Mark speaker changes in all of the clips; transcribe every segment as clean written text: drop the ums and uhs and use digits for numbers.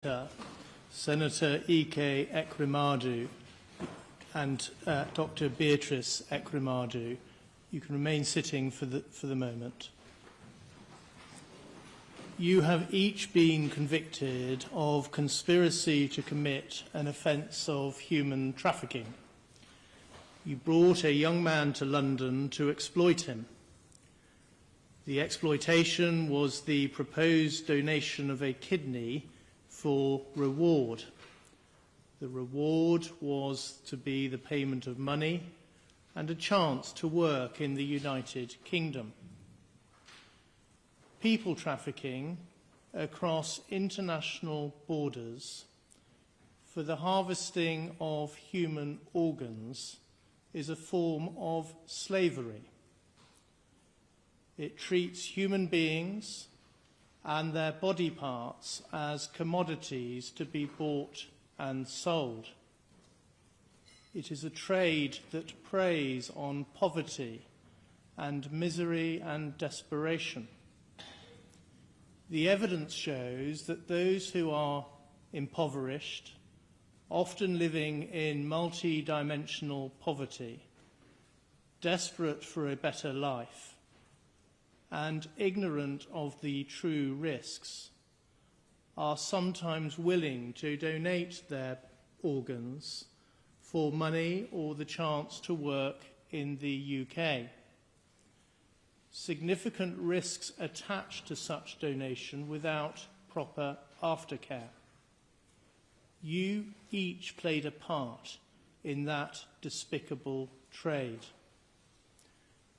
Speaker 1: Senator Ekweremadu and Dr. Beatrice Ekweremadu. You can remain sitting for the moment. You have each been convicted of conspiracy to commit an offence of human trafficking. You brought a young man to London to exploit him. The exploitation was the proposed donation of a kidney for reward. The reward was to be the payment of money and a chance to work in the United Kingdom. People trafficking across international borders for the harvesting of human organs is a form of slavery. It treats human beings and their body parts as commodities to be bought and sold. It is a trade that preys on poverty and misery and desperation. The evidence shows that those who are impoverished, often living in multi-dimensional poverty, desperate for a better life, and ignorant of the true risks, are sometimes willing to donate their organs for money or the chance to work in the UK. Significant risks attached to such donation without proper aftercare. You each played a part in that despicable trade.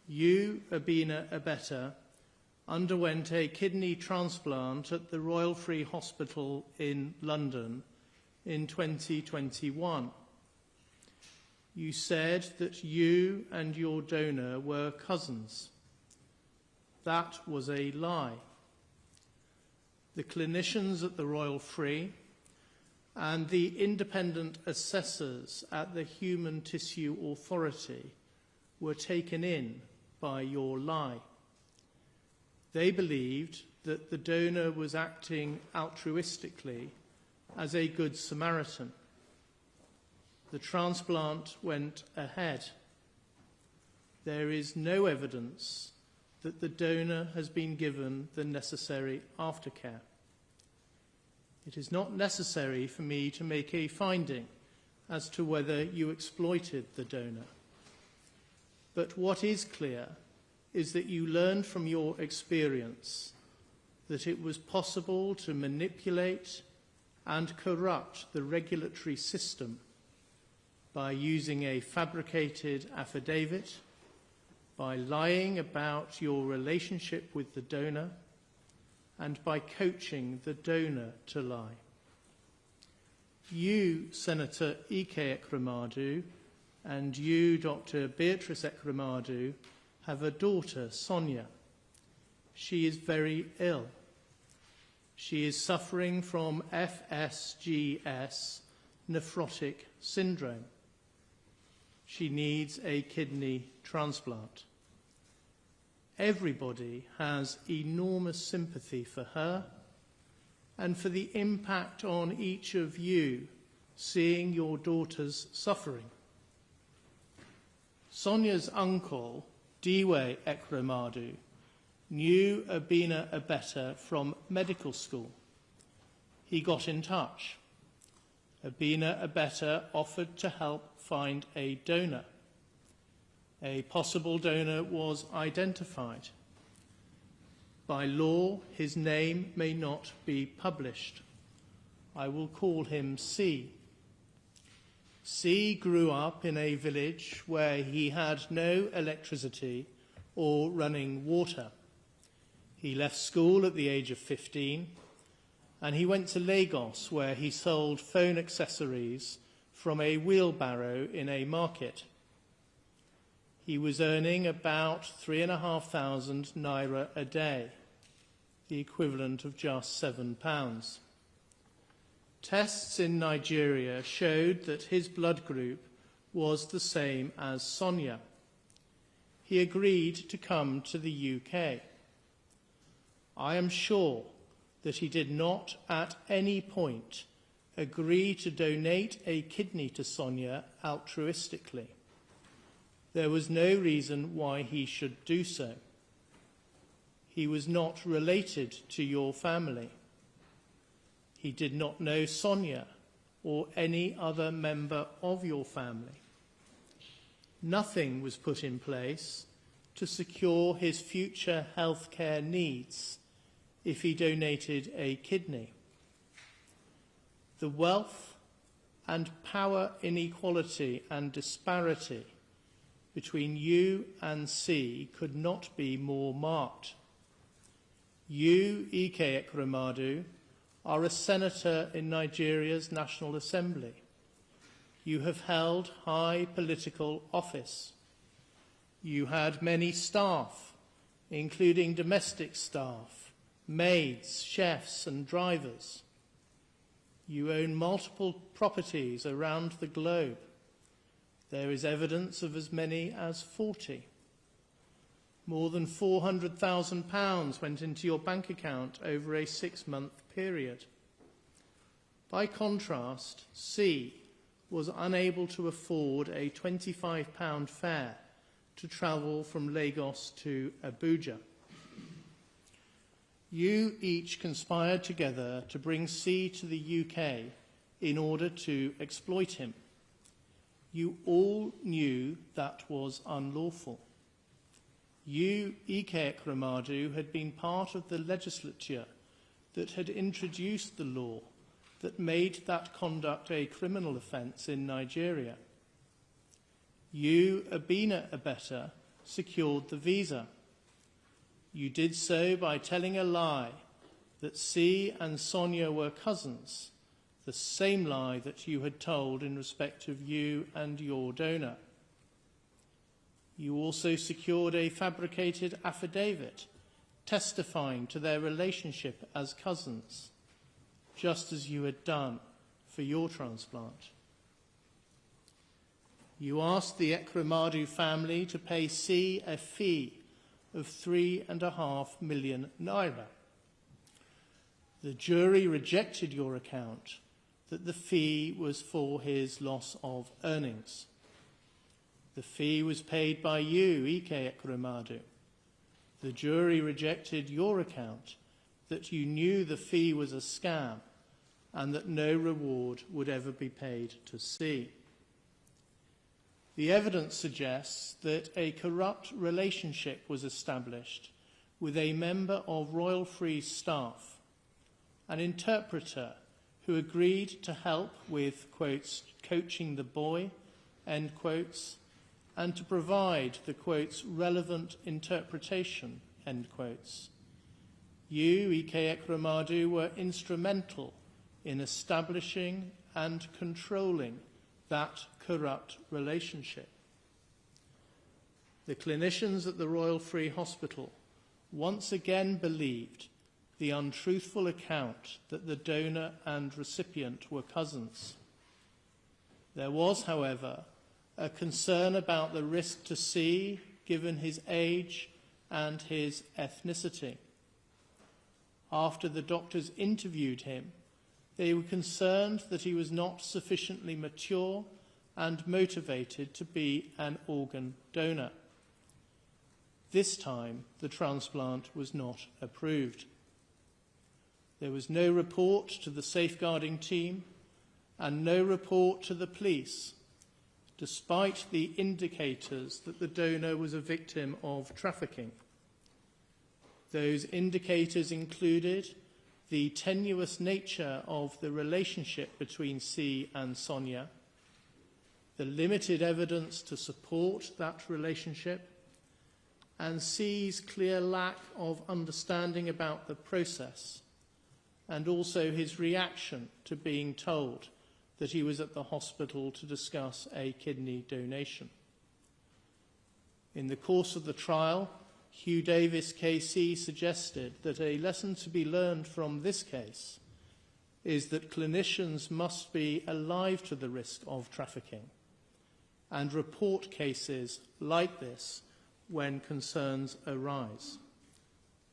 Speaker 1: You, Abina Abeta, underwent a kidney transplant at the Royal Free Hospital in London in 2021. You said that you and your donor were cousins. That was a lie. The clinicians at the Royal Free and the independent assessors at the Human Tissue Authority were taken in by your lie. They believed that the donor was acting altruistically as a good Samaritan. The transplant went ahead. There is no evidence that the donor has been given the necessary aftercare. It is not necessary for me to make a finding as to whether you exploited the donor. But what is clear is that you learned from your experience that it was possible to manipulate and corrupt the regulatory system by using a fabricated affidavit, by lying about your relationship with the donor, and by coaching the donor to lie. You, Senator Ekweremadu, and you, Dr. Beatrice Ekweremadu, have a daughter, Sonia. She is very ill. She is suffering from FSGS, nephrotic syndrome. She needs a kidney transplant. Everybody has enormous sympathy for her and for the impact on each of you seeing your daughter's suffering. Sonia's uncle, Diwe Ekweremadu, knew Abina Abeta from medical school. He got in touch. Abina Abeta offered to help find a donor. A possible donor was identified. By law, his name may not be published. I will call him C. C grew up in a village where he had no electricity or running water. He left school at the age of 15 and he went to Lagos, where he sold phone accessories from a wheelbarrow in a market. He was earning about 3,500 naira a day, the equivalent of just £7. Tests in Nigeria showed that his blood group was the same as Sonia. He agreed to come to the UK. I am sure that he did not at any point agree to donate a kidney to Sonia altruistically. There was no reason why he should do so. He was not related to your family. He did not know Sonia or any other member of your family. Nothing was put in place to secure his future healthcare needs if he donated a kidney. The wealth and power inequality and disparity between you and C could not be more marked. You, Ekweremadu, are a senator in Nigeria's National Assembly. You have held high political office. You had many staff, including domestic staff, maids, chefs, and drivers. You own multiple properties around the globe. There is evidence of as many as 40. More than £400,000 went into your bank account over a 6-month period. By contrast, C was unable to afford a £25 fare to travel from Lagos to Abuja. You each conspired together to bring C to the UK in order to exploit him. You all knew that was unlawful. You, Ekweremadu, had been part of the legislature that had introduced the law that made that conduct a criminal offence in Nigeria. You, Abina Abeta, secured the visa. You did so by telling a lie that C and Sonia were cousins, the same lie that you had told in respect of you and your donor. You also secured a fabricated affidavit testifying to their relationship as cousins, just as you had done for your transplant. You asked the Ekweremadu family to pay C a fee of 3.5 million naira. The jury rejected your account that the fee was for his loss of earnings. The fee was paid by you, Ekweremadu. The jury rejected your account that you knew the fee was a scam and that no reward would ever be paid to C. The evidence suggests that a corrupt relationship was established with a member of Royal Free staff, an interpreter who agreed to help with, quotes, coaching the boy, end quotes, and to provide the, quotes, relevant interpretation, end quotes. You, Ekweremadu, were instrumental in establishing and controlling that corrupt relationship. The clinicians at the Royal Free Hospital once again believed the untruthful account that the donor and recipient were cousins. There was, however, a concern about the risk to C given his age and his ethnicity. After the doctors interviewed him, they were concerned that he was not sufficiently mature and motivated to be an organ donor. This time, the transplant was not approved. There was no report to the safeguarding team and no report to the police, despite the indicators that the donor was a victim of trafficking. Those indicators included the tenuous nature of the relationship between C and Sonia, the limited evidence to support that relationship, and C's clear lack of understanding about the process, and also his reaction to being told that he was at the hospital to discuss a kidney donation. In the course of the trial, Hugh Davis KC suggested that a lesson to be learned from this case is that clinicians must be alive to the risk of trafficking and report cases like this when concerns arise.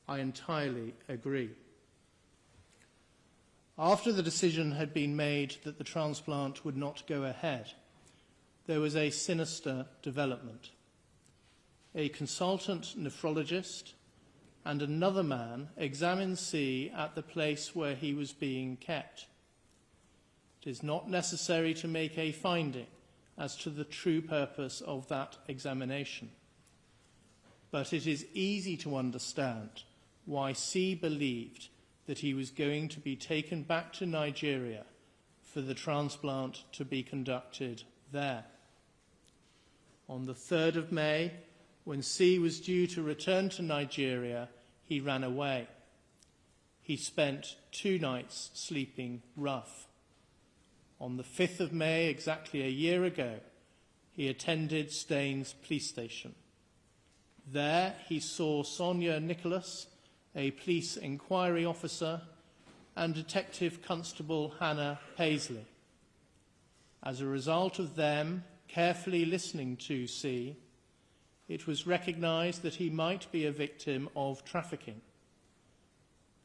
Speaker 1: I entirely agree. After the decision had been made that the transplant would not go ahead, there was a sinister development. A consultant nephrologist and another man examined C at the place where he was being kept. It is not necessary to make a finding as to the true purpose of that examination, but it is easy to understand why C believed that he was going to be taken back to Nigeria for the transplant to be conducted there. On the 3rd of May, when C was due to return to Nigeria, he ran away. He spent 2 nights sleeping rough. On the 5th of May, exactly a year ago, he attended Staines police station. There he saw Sonia Nicholas, a police inquiry officer, and Detective Constable Hannah Paisley. As a result of them carefully listening to C, it was recognised that he might be a victim of trafficking.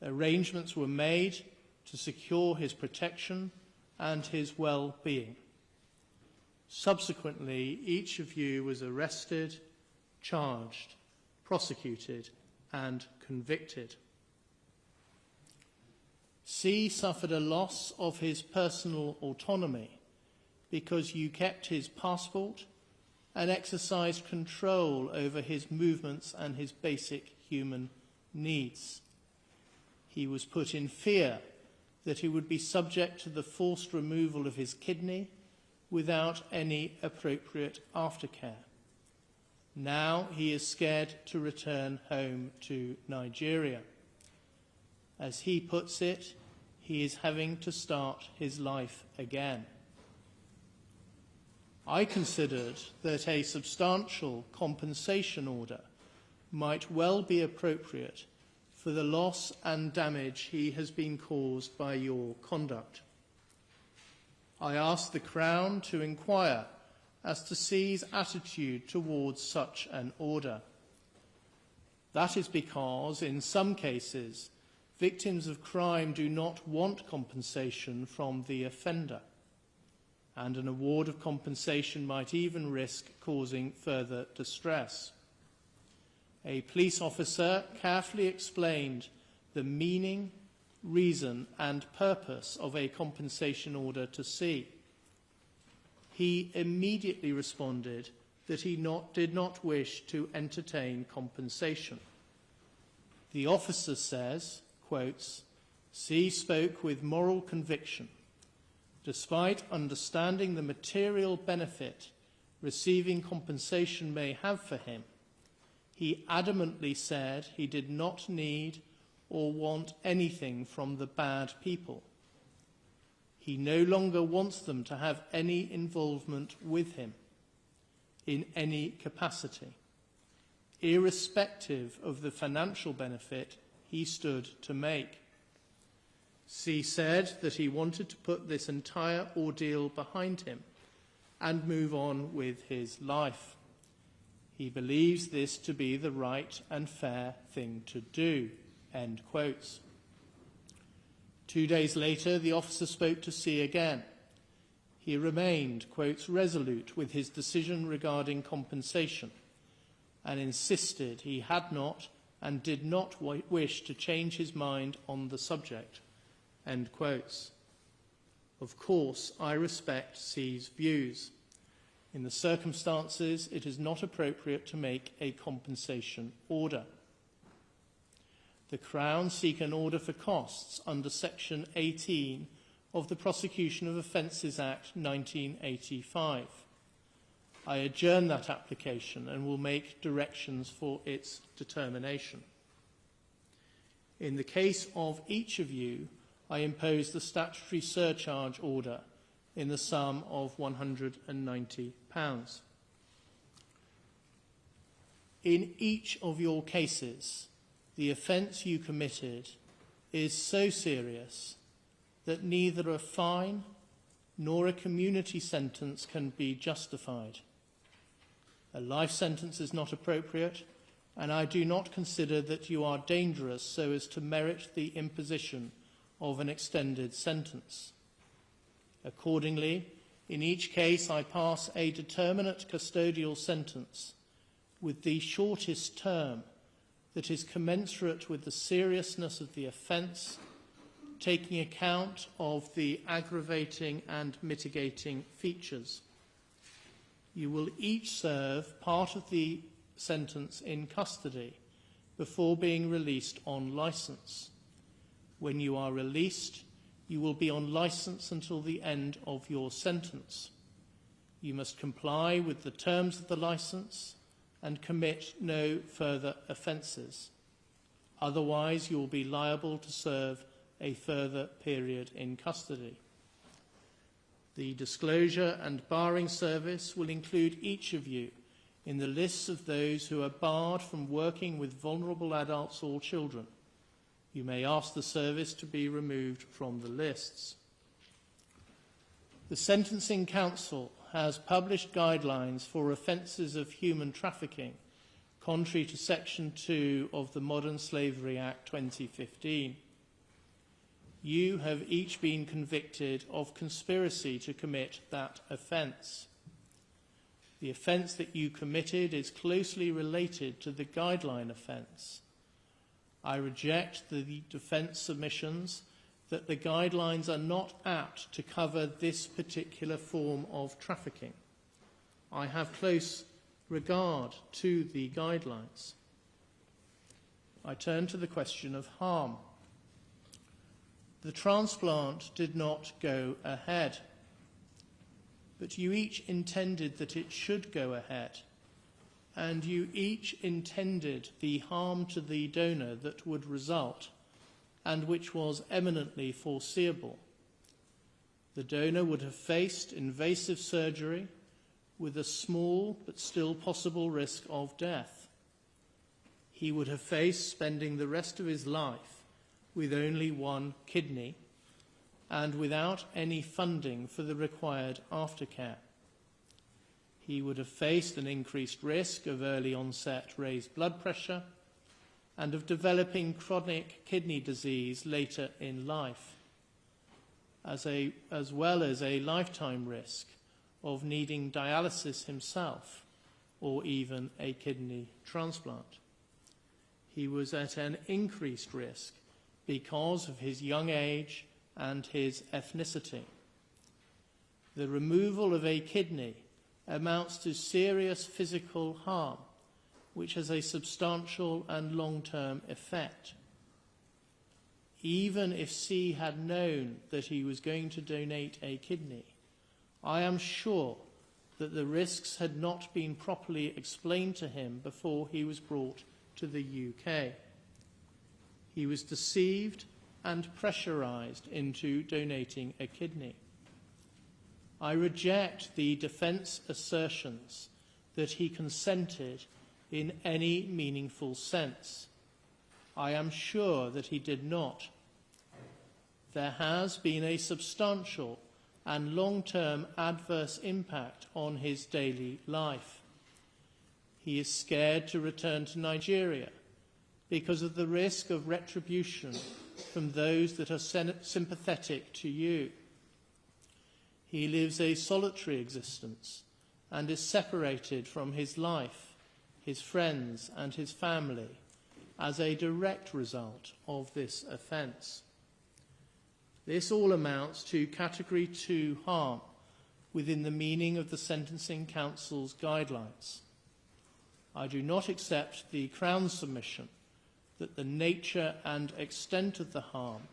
Speaker 1: Arrangements were made to secure his protection and his well-being. Subsequently, each of you was arrested, charged, prosecuted, and convicted. C suffered a loss of his personal autonomy because you kept his passport and exercised control over his movements and his basic human needs. He was put in fear that he would be subject to the forced removal of his kidney without any appropriate aftercare. Now he is scared to return home to Nigeria. As he puts it, he is having to start his life again. I considered that a substantial compensation order might well be appropriate for the loss and damage he has been caused by your conduct. I asked the Crown to inquire as to C's attitude towards such an order. That is because, in some cases, victims of crime do not want compensation from the offender, and an award of compensation might even risk causing further distress. A police officer carefully explained the meaning, reason, and purpose of a compensation order to C. He immediately responded that he did not wish to entertain compensation. The officer says, quotes, C spoke with moral conviction. Despite understanding the material benefit receiving compensation may have for him, he adamantly said he did not need or want anything from the bad people. He no longer wants them to have any involvement with him in any capacity, irrespective of the financial benefit he stood to make. C said that he wanted to put this entire ordeal behind him and move on with his life. He believes this to be the right and fair thing to do, end quotes. 2 days later, the officer spoke to C again. He remained, quotes, resolute with his decision regarding compensation and insisted he had not and did not wish to change his mind on the subject, end quotes. Of course, I respect C's views. In the circumstances, it is not appropriate to make a compensation order. The Crown seek an order for costs under Section 18 of the Prosecution of Offences Act 1985. I adjourn that application and will make directions for its determination. In the case of each of you, I impose the statutory surcharge order in the sum of £190. In each of your cases, the offence you committed is so serious that neither a fine nor a community sentence can be justified. A life sentence is not appropriate, and I do not consider that you are dangerous so as to merit the imposition of an extended sentence. Accordingly, in each case I pass a determinate custodial sentence with the shortest term that is commensurate with the seriousness of the offence, taking account of the aggravating and mitigating features. You will each serve part of the sentence in custody before being released on licence. When you are released, you will be on licence until the end of your sentence. You must comply with the terms of the licence and commit no further offences. Otherwise, you will be liable to serve a further period in custody. The disclosure and barring service will include each of you in the lists of those who are barred from working with vulnerable adults or children. You may ask the service to be removed from the lists. The Sentencing Council has published guidelines for offences of human trafficking, contrary to Section 2 of the Modern Slavery Act 2015. You have each been convicted of conspiracy to commit that offence. The offence that you committed is closely related to the guideline offence. I reject the defence submissions that the guidelines are not apt to cover this particular form of trafficking. I have close regard to the guidelines. I turn to the question of harm. The transplant did not go ahead, but you each intended that it should go ahead, and you each intended the harm to the donor that would result, and which was eminently foreseeable. The donor would have faced invasive surgery with a small but still possible risk of death. He would have faced spending the rest of his life with only one kidney and without any funding for the required aftercare. He would have faced an increased risk of early onset raised blood pressure and of developing chronic kidney disease later in life, as well as a lifetime risk of needing dialysis himself or even a kidney transplant. He was at an increased risk because of his young age and his ethnicity. The removal of a kidney amounts to serious physical harm, which has a substantial and long-term effect. Even if C had known that he was going to donate a kidney, I am sure that the risks had not been properly explained to him before he was brought to the UK. He was deceived and pressurised into donating a kidney. I reject the defence assertions that he consented in any meaningful sense. I am sure that he did not. There has been a substantial and long-term adverse impact on his daily life. He is scared to return to Nigeria because of the risk of retribution from those that are sympathetic to you. He lives a solitary existence and is separated from his life, his friends and his family as a direct result of this offence. This all amounts to Category 2 harm within the meaning of the Sentencing Council's guidelines. I do not accept the Crown's submission that the nature and extent of the harm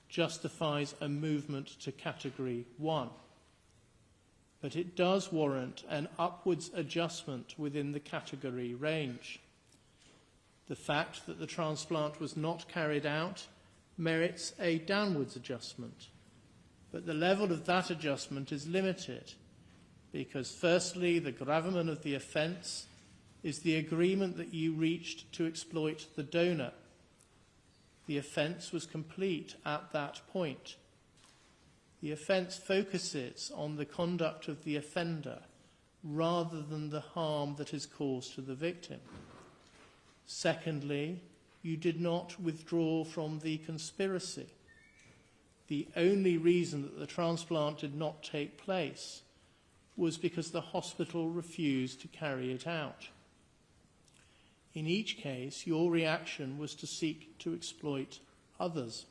Speaker 1: justifies a movement to Category 1. But it does warrant an upwards adjustment within the category range. The fact that the transplant was not carried out merits a downwards adjustment, but the level of that adjustment is limited because, firstly, the gravamen of the offence is the agreement that you reached to exploit the donor. The offence was complete at that point. The offence focuses on the conduct of the offender rather than the harm that is caused to the victim. Secondly, you did not withdraw from the conspiracy. the only reason that the transplant did not take place was because the hospital refused to carry it out. In each case, your reaction was to seek to exploit others.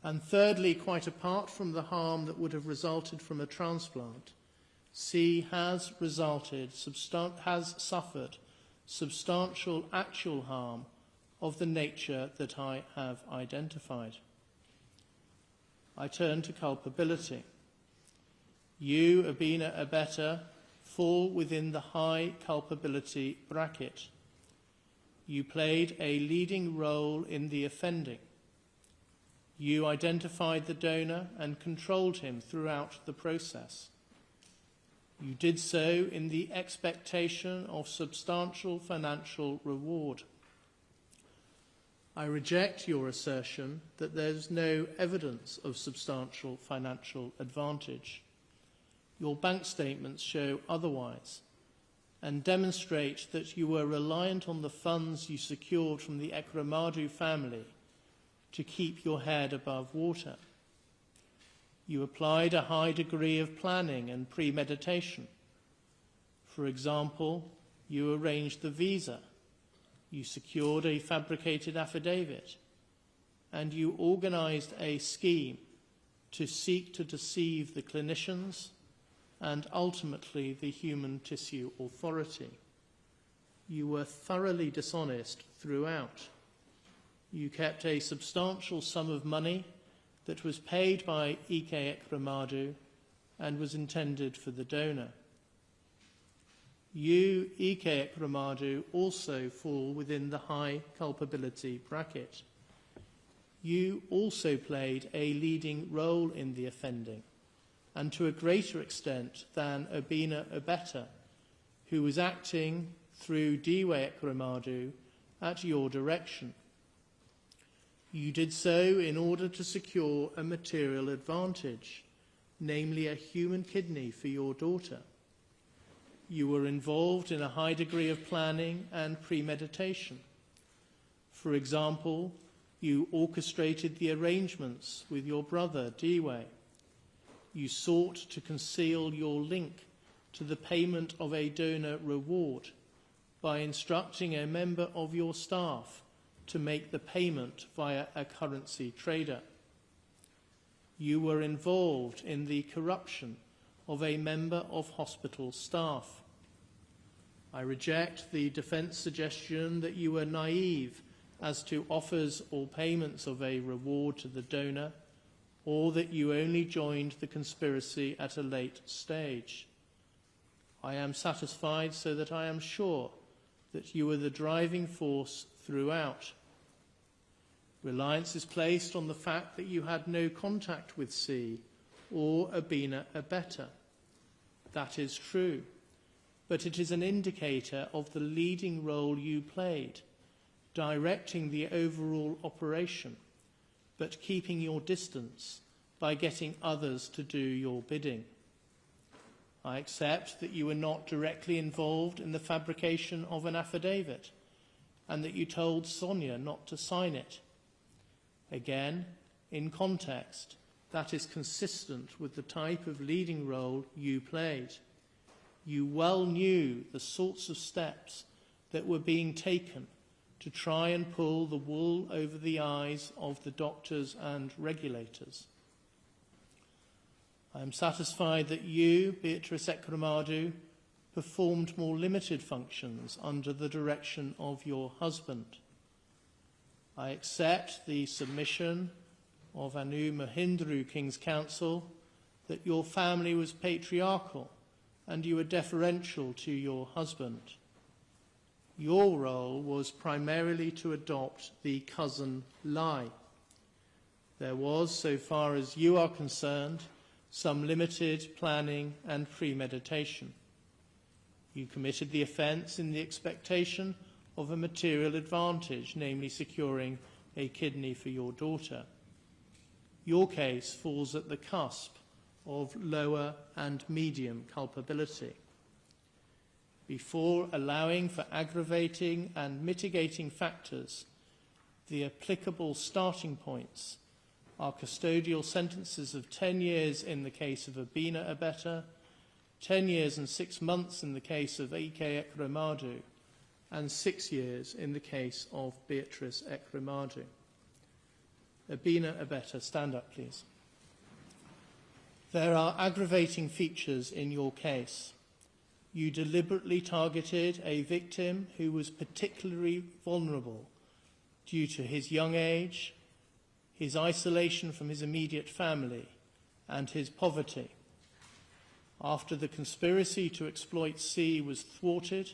Speaker 1: And thirdly, quite apart from the harm that would have resulted from a transplant, C has suffered substantial actual harm of the nature that I have identified. I turn to culpability. You, Abina Abeta, fall within the high culpability bracket. You played a leading role in the offending. You identified the donor and controlled him throughout the process. You did so in the expectation of substantial financial reward. I reject your assertion that there is no evidence of substantial financial advantage. Your bank statements show otherwise and demonstrate that you were reliant on the funds you secured from the Ekweremadu family to keep your head above water. You applied a high degree of planning and premeditation. For example, you arranged the visa, you secured a fabricated affidavit, and you organized a scheme to seek to deceive the clinicians and ultimately the Human Tissue Authority. You were thoroughly dishonest throughout. You kept a substantial sum of money that was paid by Ekweremadu and was intended for the donor. You, Ekweremadu, also fall within the high culpability bracket. You also played a leading role in the offending, and to a greater extent than Abina Abeta, who was acting through Diwe Ekweremadu at your direction. You did so in order to secure a material advantage, namely a human kidney for your daughter. You were involved in a high degree of planning and premeditation. For example, you orchestrated the arrangements with your brother, Diwe. You sought to conceal your link to the payment of a donor reward by instructing a member of your staff to make the payment via a currency trader. You were involved in the corruption of a member of hospital staff. I reject the defence suggestion that you were naive as to offers or payments of a reward to the donor, or that you only joined the conspiracy at a late stage. I am satisfied so that I am sure that you were the driving force throughout. Reliance is placed on the fact that you had no contact with C or Abina Abeta. That is true, but it is an indicator of the leading role you played, directing the overall operation, but keeping your distance by getting others to do your bidding. I accept that you were not directly involved in the fabrication of an affidavit and that you told Sonia not to sign it. Again, in context, that is consistent with the type of leading role you played. You well knew the sorts of steps that were being taken to try and pull the wool over the eyes of the doctors and regulators. I am satisfied that you, Beatrice Ekweremadu, performed more limited functions under the direction of your husband. I accept the submission of Anu Mahindru King's Council that your family was patriarchal and you were deferential to your husband. Your role was primarily to adopt the cousin lie. There was, so far as you are concerned, some limited planning and premeditation. You committed the offence in the expectation of a material advantage, namely securing a kidney for your daughter. Your case falls at the cusp of lower and medium culpability. Before allowing for aggravating and mitigating factors, the applicable starting points are custodial sentences of 10 years in the case of Abina Abeta, 10 years and 6 months in the case of Ekweremadu, and 6 years in the case of Beatrice Ekweremadu. Abina Abeta, stand up, please. There are aggravating features in your case. You deliberately targeted a victim who was particularly vulnerable due to his young age, his isolation from his immediate family, and his poverty. After the conspiracy to exploit C was thwarted,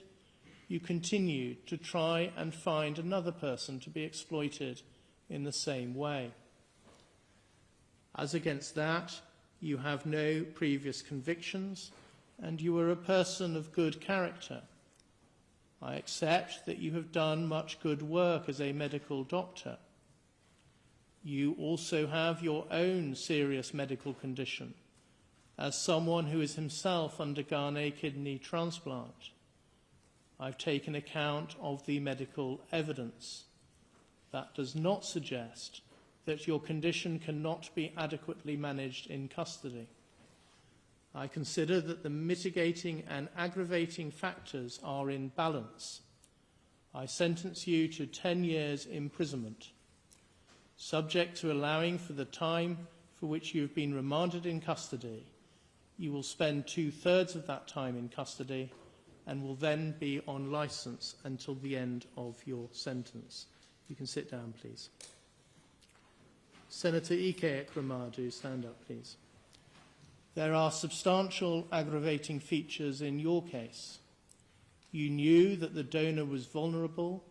Speaker 1: you continued to try and find another person to be exploited in the same way. As against that, you have no previous convictions, and you are a person of good character. I accept that you have done much good work as a medical doctor. You also have your own serious medical condition, as someone who has himself undergone a kidney transplant. I've taken account of the medical evidence. That does not suggest that your condition cannot be adequately managed in custody. I consider that the mitigating and aggravating factors are in balance. I sentence you to 10 years imprisonment, subject to allowing for the time for which you have been remanded in custody. You will spend 2/3 of that time in custody and will then be on licence until the end of your sentence. You can sit down, please. Senator Ekweremadu, stand up, please. There are substantial aggravating features in your case. You knew that the donor was vulnerable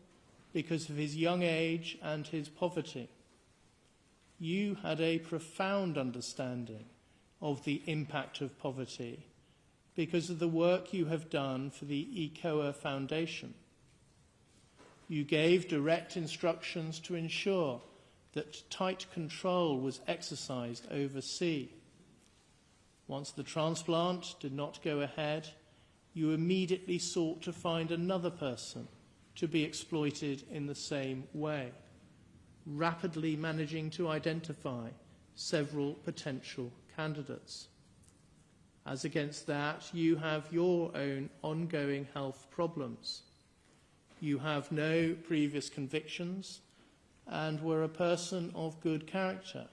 Speaker 1: because of his young age and his poverty. You had a profound understanding of the impact of poverty because of the work you have done for the ECOA Foundation. You gave direct instructions to ensure that tight control was exercised over C. Once the transplant did not go ahead, you immediately sought to find another person to be exploited in the same way, rapidly managing to identify several potential candidates. As against that, you have your own ongoing health problems. You have no previous convictions and were a person of good character.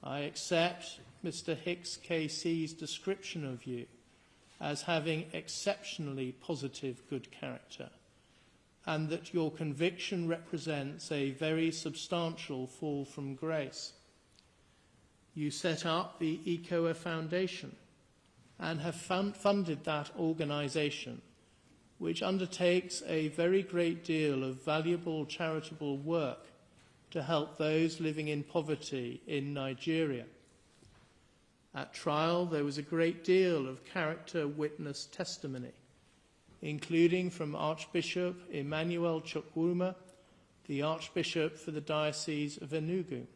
Speaker 1: I accept Mr. Hicks KC's description of you as having exceptionally positive good character, and that your conviction represents a very substantial fall from grace. You set up the ECOA Foundation and have funded that organisation, which undertakes a very great deal of valuable charitable work to help those living in poverty in Nigeria. At trial, there was a great deal of character witness testimony, including from Archbishop Emmanuel Chukwuma, the Archbishop for the Diocese of Enugu.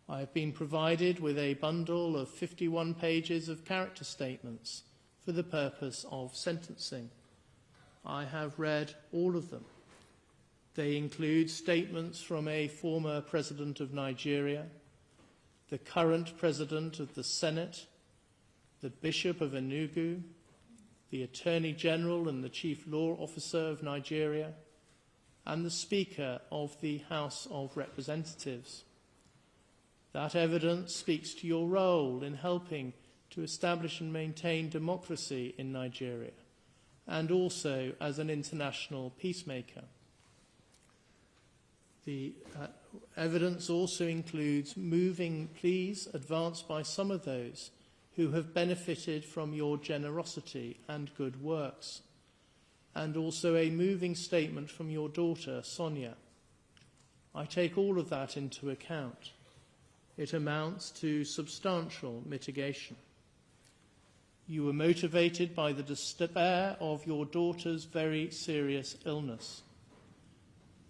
Speaker 1: I have been provided with a bundle of 51 pages of character statements for the purpose of sentencing. I have read all of them. They include statements from a former president of Nigeria, the current president of the Senate, the Bishop of Enugu, the Attorney General and the Chief Law Officer of Nigeria, and the Speaker of the House of Representatives. That evidence speaks to your role in helping to establish and maintain democracy in Nigeria, and also as an international peacemaker. The evidence also includes moving pleas advanced by some of those who have benefited from your generosity and good works, and also a moving statement from your daughter, Sonia. I take all of that into account. It amounts to substantial mitigation. You were motivated by the despair of your daughter's very serious illness.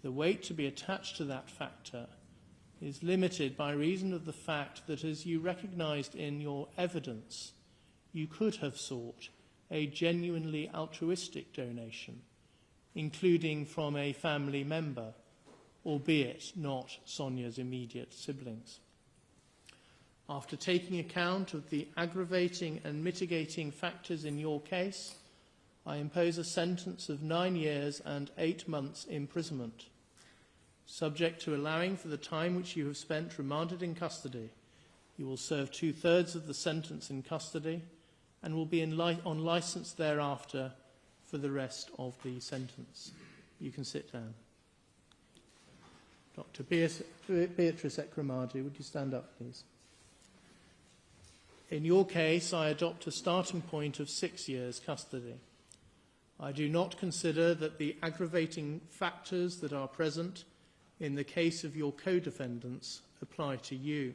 Speaker 1: The weight to be attached to that factor is limited by reason of the fact that, as you recognised in your evidence, you could have sought a genuinely altruistic donation, including from a family member albeit not Sonia's immediate siblings. After taking account of the aggravating and mitigating factors in your case, I impose a sentence of 9 years and 8 months imprisonment, subject to allowing for the time which you have spent remanded in custody. You will serve 2/3 of the sentence in custody and will be on licence thereafter for the rest of the sentence. You can sit down. Dr. Beatrice Ekweremadu, would you stand up, please? In your case, I adopt a starting point of 6 years custody. I do not consider that the aggravating factors that are present in the case of your co-defendants apply to you.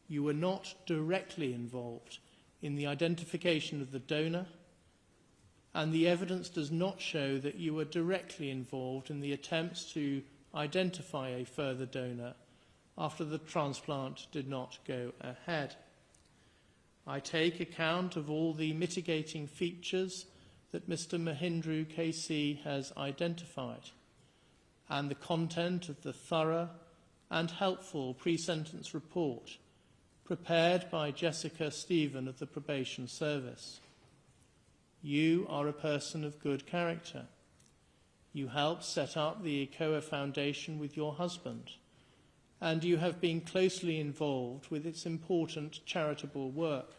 Speaker 1: You were not directly involved in the identification of the donor, and the evidence does not show that you were directly involved in the attempts to identify a further donor after the transplant did not go ahead. I take account of all the mitigating features that Mr. Mahindra KC has identified and the content of the thorough and helpful pre-sentence report prepared by Jessica Stephen of the Probation Service. You are a person of good character. You helped set up the ECOA Foundation with your husband, and you have been closely involved with its important charitable work.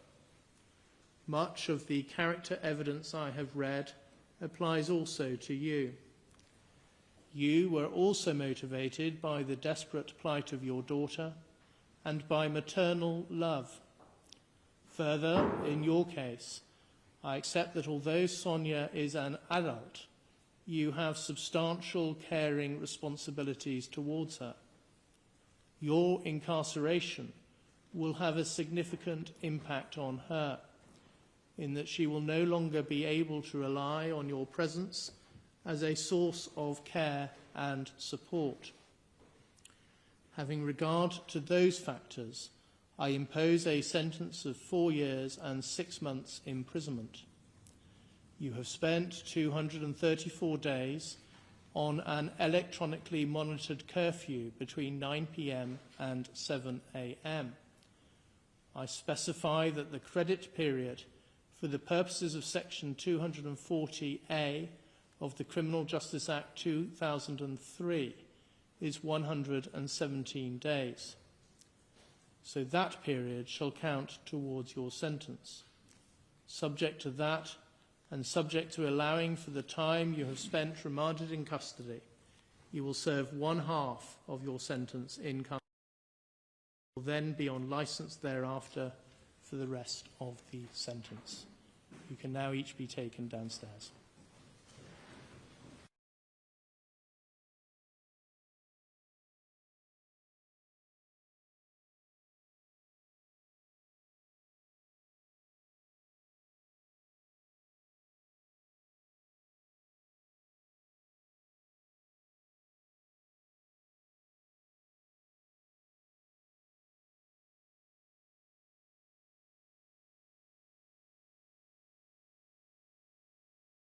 Speaker 1: Much of the character evidence I have read applies also to you. You were also motivated by the desperate plight of your daughter and by maternal love. Further, in your case, I accept that although Sonia is an adult, you have substantial caring responsibilities towards her. Your incarceration will have a significant impact on her, in that she will no longer be able to rely on your presence as a source of care and support. Having regard to those factors, I impose a sentence of 4 years and 6 months imprisonment. You have spent 234 days on an electronically monitored curfew between 9 p.m. and 7 a.m. I specify that the credit period for the purposes of Section 240A of the Criminal Justice Act 2003 is 117 days. So that period shall count towards your sentence. Subject to that, and subject to allowing for the time you have spent remanded in custody, you will serve 1/2 of your sentence in custody. You will then be on licence thereafter for the rest of the sentence. You can now each be taken downstairs.